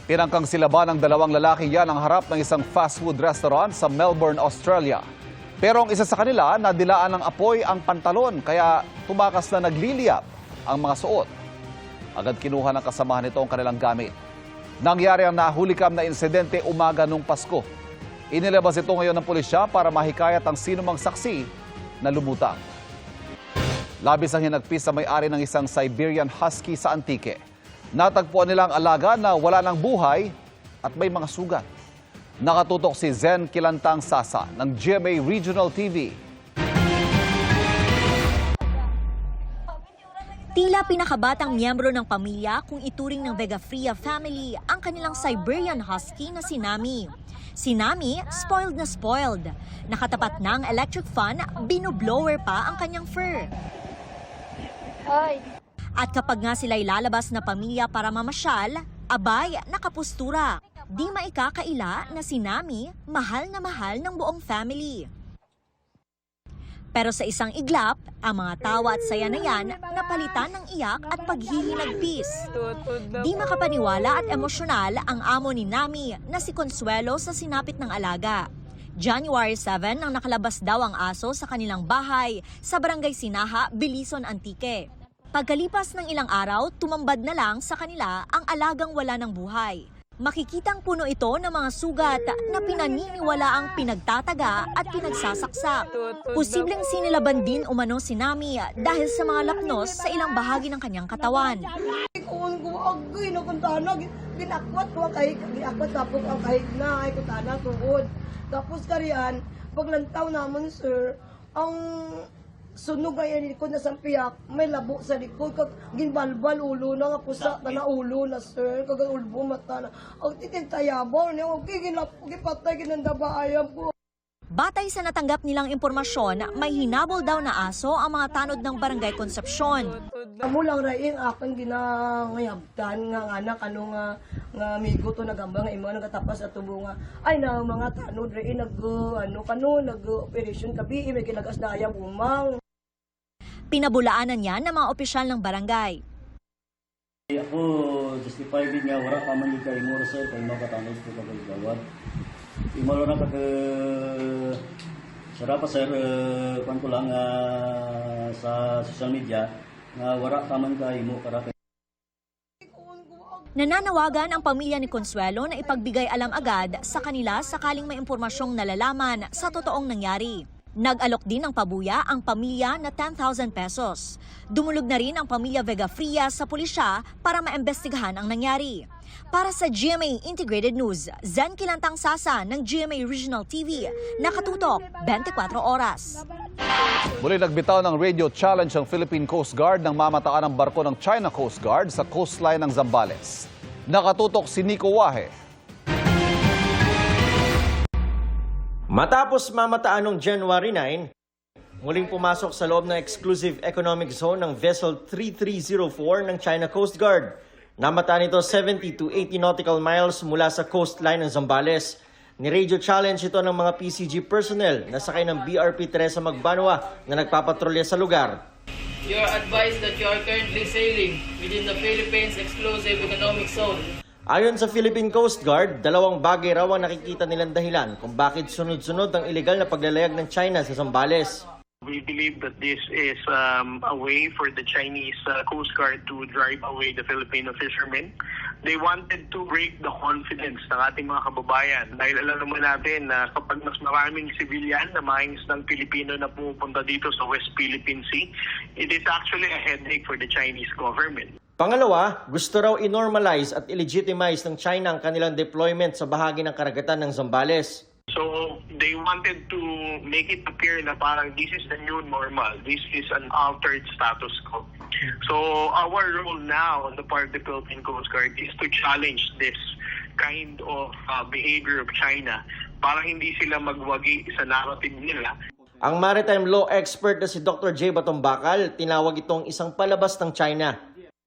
Pinangkang silaban ng dalawang lalaki yan ang harap ng isang fast food restaurant sa Melbourne, Australia. Pero ang isa sa kanila, nadilaan ng apoy ang pantalon kaya tumakas na nagliliyab ang mga suot. Agad kinuha ng kasamahan nito ang kanilang gamit. Nangyari ang nahulikam na insidente umaga nung Pasko. Inilabas ito ngayon ng pulisya para mahikayat ang sinumang saksi na lumutang. Labis ang hinagpis sa may-ari ng isang Siberian Husky sa Antique. Natagpuan nilang alaga na wala ng buhay at may mga sugat. Nakatutok si Zen Kilantang Sasa ng GMA Regional TV. Tila pinakabatang miyembro ng pamilya kung ituring ng Vegafria family ang kanilang Siberian Husky na si Nami. Si Nami, spoiled na spoiled. Nakatapat na ang electric fan, binublower pa ang kanyang fur. At kapag nga sila'y lalabas na pamilya para mamasyal, abay, nakapustura. Di maikakaila na si Nami, mahal na mahal ng buong family. Pero sa isang iglap, ang mga tawa at saya na yan napalitan ng iyak at paghihinagpis. Di makapaniwala at emosyonal ang amo ni Nami na si Consuelo sa sinapit ng alaga. January 7 nang nakalabas daw ang aso sa kanilang bahay sa Barangay Sinaha, Bilison, Antique. Pagkalipas ng ilang araw, tumambad na lang sa kanila ang alagang wala ng buhay. Makikitang puno ito ng mga sugat na pinaniniwala ang pinagtataga at pinagsasaksak. Posibleng sinilaban din umano si Nami dahil sa mga lapnos sa ilang bahagi ng kanyang katawan. Kung agay na kuntana, ginakwat ko kahit ginakwat tapos ang kahit na ay kuntana tuod. Tapos karian, paglantaw naman sir, ang sunog ay likod na sampiyak, may labo sa likod, kag ginbalbal ulo na nga pusa na ulo na sir, kag ulbo mata na. Ang titintayabaw niya, huwag gipatay ginandaba ayam ko. Batay sa natanggap nilang impormasyon, may hinabol daw na aso ang mga tanod ng Barangay Concepcion. Amo lang rin akong ginangayabtan nga anak ano nga amigo to nagamba nga imo nagatapas at tubo nga ay na mga tanod rin nag operation kabi may kilagas dayang umang. Pinabulaanan niya ng mga opisyal ng barangay. Ako justified din nga wala ka man kay mo sir kay mo katanod ko kay gawad. Imalo na ka sarap sir kan ko lang sa social media nga wala ka man kay mo para kay. Nananawagan ang pamilya ni Consuelo na ipagbigay alam agad sa kanila sakaling may impormasyong nalalaman sa totoong nangyari. Nag-alok din ng pabuya ang pamilya na 10,000 pesos. Dumulog na rin ang pamilya Vegafria sa pulisya para maimbestigahan ang nangyari. Para sa GMA Integrated News, Zen Kilantang Sasa ng GMA Regional TV, nakatutok 24 oras. Muli nagbitaw ng radio challenge ang Philippine Coast Guard nang mamataan ang barko ng China Coast Guard sa coastline ng Zambales. Nakatutok si Nico Wahe. Matapos mamataan noong January 9, muling pumasok sa loob ng Exclusive Economic Zone ng Vessel 3304 ng China Coast Guard. Namataan ito 70 to 80 nautical miles mula sa coastline ng Zambales. Ni-radio challenge ito ng mga PCG personnel na sakay ng BRP Teresa Magbanwa na nagpapatrolya sa lugar. You are advised that you are currently sailing within the Philippines Exclusive Economic Zone. Ayon sa Philippine Coast Guard, dalawang bagay raw ang nakikita nilang dahilan kung bakit sunod-sunod ang illegal na paglalayag ng China sa Zambales. We believe that this is a way for the Chinese Coast Guard to drive away the Filipino fishermen. They wanted to break the confidence ng ating mga kababayan. Dahil alam naman natin na kapag mas maraming civilian na mangingisdang Pilipino na pumupunta dito sa West Philippine Sea, it is actually a headache for the Chinese government. Pangalawa, gusto raw i-normalize at i-legitimize ng China ang kanilang deployment sa bahagi ng karagatan ng Zambales. So they wanted to make it appear na parang this is the new normal. This is an altered status quo. So our role now on the part of the Philippine Coast Guard is to challenge this kind of behavior of China para hindi sila magwagi sa narrative nila. Ang maritime law expert na si Dr. J. Batombakal, tinawag itong isang palabas ng China.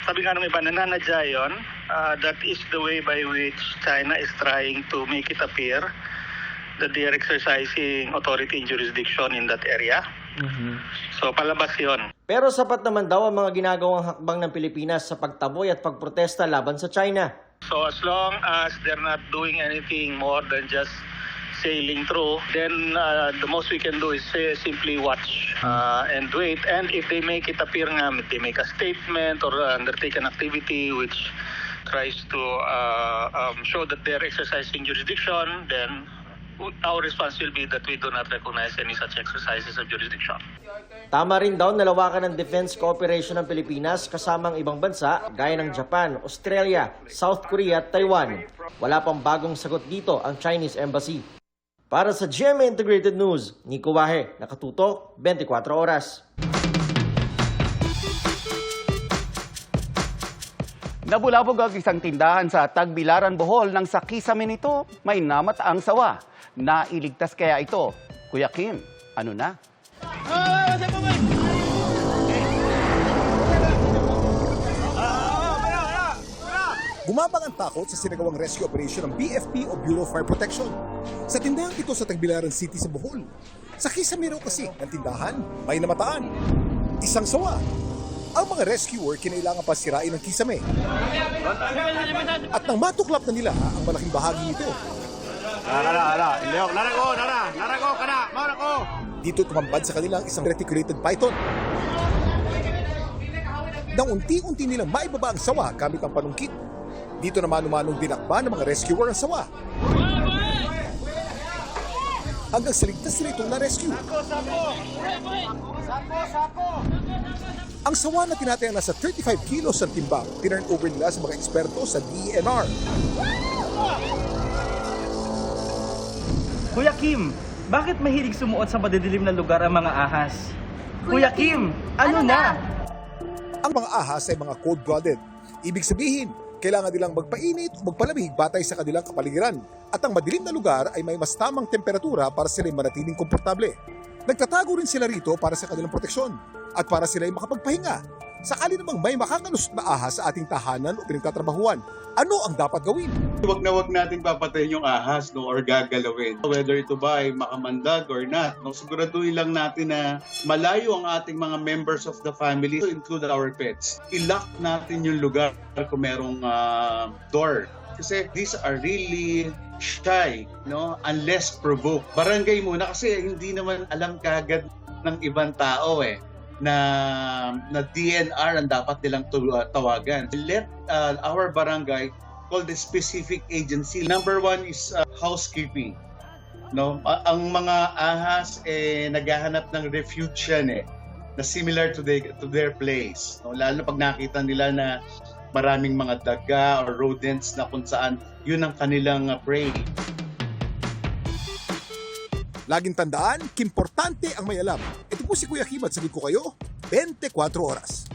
Sabi nga ng iba, nananadya yun. That is the way by which China is trying to make it appear that they are exercising authority and jurisdiction in that area. So palabas yun. Pero sapat naman daw ang mga ginagawang hakbang ng Pilipinas sa pagtaboy at pagprotesta laban sa China. So as long as they're not doing anything more than just sailing through, then the most we can do is simply watch and wait. And if they make it appear nga, if they make a statement or undertake an activity which tries to show that they're exercising jurisdiction, then our response will be that we do not recognize any such exercises of jurisdiction. Tama rin daw na lawakan ng defense cooperation ng Pilipinas kasama ang ibang bansa gaya ng Japan, Australia, South Korea at Taiwan. Wala pang bagong sagot dito ang Chinese Embassy. Para sa GMA Integrated News, Nico Wahe, nakatutok 24 oras. Nabulabog ang isang tindahan sa Tagbilaran, Bohol nang sa kisame nito may namataang sawa. Nailigtas kaya ito? Kuya Kim, ano na? Gumabang ang takot sa sinagawang rescue operation ng BFP o Bureau of Fire Protection. Sa tindahan ito sa Tagbilaran City sa Bohol. Sa kisame raw kasi ng tindahan, may namataan. Isang sawa. Ang mga rescuer kinailangan pa sirain ng kisame. At nang matuklap na nila ang malaking bahagi nito. Dito tumambad sa kanilang isang reticulated python. Nang unti-unti nilang maibaba ang sawa gamit ang panungkit. Dito naman umanong dinakba ng mga rescuer ang sawa. Hanggang sa ligtas nila itong na-rescue. Ang sawa na tinatayang nasa 35 kilos ang timbang, tinurn over nila sa mga eksperto sa DENR. Kuya Kim, bakit mahilig sumuot sa madidilim na lugar ang mga ahas? Kuya Kim, ano na? Ang mga ahas ay mga cold-blooded. Ibig sabihin, kailangan nilang magpainit o magpalamig batay sa kanilang kapaligiran. At ang madilim na lugar ay may mas tamang temperatura para sila manatiling komportable. Nagtatago rin sila rito para sa kanilang proteksyon at para sila ay makapagpahinga. Sakali namang may makakalusot na ahas sa ating tahanan o pinagtatrabahuan, ano ang dapat gawin? Huwag na huwag nating papatayin yung ahas or gagalawin. Whether ito ba ay makamandag or not, siguraduhin lang natin na malayo ang ating mga members of the family, to include our pets. I-lock natin yung lugar kung merong door. Kasi these are really shy, unless provoked. Barangay muna kasi hindi naman alam kagad ng ibang tao na DNR ang dapat nilang tawagan. Let our barangay call the specific agency. Number one is housekeeping. Ang mga ahas naghahanap ng refuge yan na similar to their place. Lalo pag nakita nila na maraming mga daga or rodents na kung saan yun ang kanilang prey. Laging tandaan, kimportante ang may alam. Ito po si Kuya Kim at sabi ko kayo, 24 oras.